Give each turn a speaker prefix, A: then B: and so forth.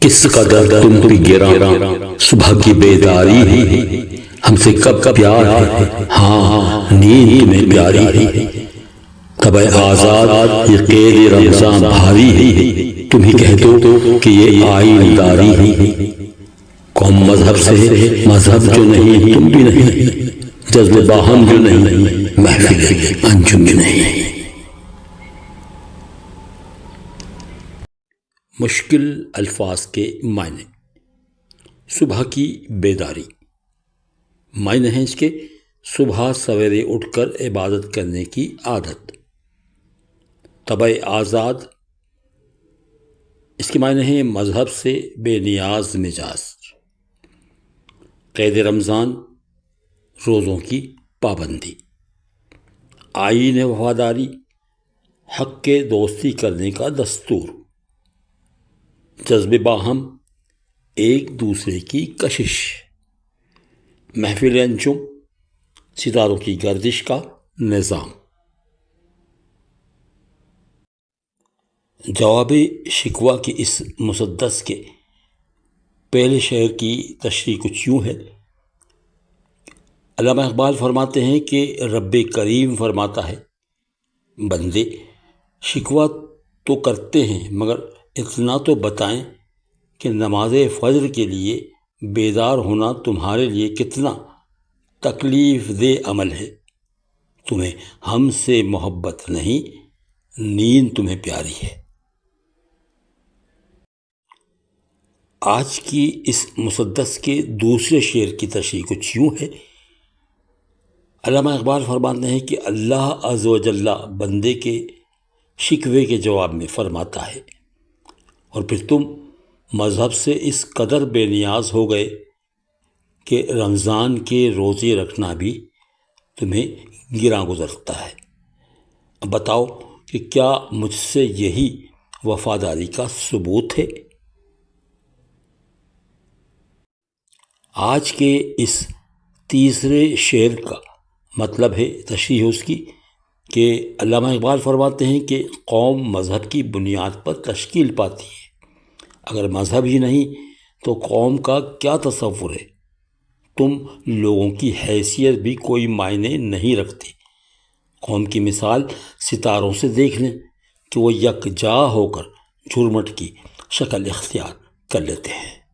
A: کس قدر تم پہ گراں صبح کی بیداری ہے، ہم سے کب پیار ہے، ہاں نیند تمہیں پیاری ہے، طبع آزاد یہ قید رمضان بھاری ہے، تم ہی کہہ دو کہ یہ آئین داری ہے، قوم مذہب سے مذہب جو نہیں تم بھی نہیں، جذب باہم جو نہیں محفل انجم جو نہیں۔ مشکل الفاظ کے معنی۔ صبح کی بیداری معنی ہے اس کے صبح سویرے اٹھ کر عبادت کرنے کی عادت۔ طبع آزاد اس کے معنی ہے مذہب سے بے نیاز مزاج۔ قید رمضان روزوں کی پابندی۔ آئین وفاداری حق کے دوستی کرنے کا دستور۔ جذب باہم ایک دوسرے کی کشش۔ محفل انجم ستاروں کی گردش کا نظام۔ جواب شکوہ کی اس مسدس کے پہلے شعر کی تشریح کچھ یوں ہے۔ علامہ اقبال فرماتے ہیں کہ رب کریم فرماتا ہے بندے شکوہ تو کرتے ہیں مگر اتنا تو بتائیں کہ نماز فجر کے لیے بیدار ہونا تمہارے لیے کتنا تکلیف دہ عمل ہے، تمہیں ہم سے محبت نہیں، نیند تمہیں پیاری ہے۔ آج کی اس مسدس کے دوسرے شعر کی تشریح کچھ یوں ہے۔ علامہ اقبال فرماتے ہیں کہ اللہ عز و جل بندے کے شکوے کے جواب میں فرماتا ہے اور پھر تم مذہب سے اس قدر بے نیاز ہو گئے کہ رمضان کے روزے رکھنا بھی تمہیں گراں گزرتا ہے۔ اب بتاؤ کہ کیا مجھ سے یہی وفاداری کا ثبوت ہے؟ آج کے اس تیسرے شعر کا مطلب ہے تشریح اس کی کہ علامہ اقبال فرماتے ہیں کہ قوم مذہب کی بنیاد پر تشکیل پاتی ہے، اگر مذہب ہی نہیں تو قوم کا کیا تصور ہے؟ تم لوگوں کی حیثیت بھی کوئی معنی نہیں رکھتی۔ قوم کی مثال ستاروں سے دیکھ لیں کہ وہ یکجا ہو کر جھرمٹ کی شکل اختیار کر لیتے ہیں۔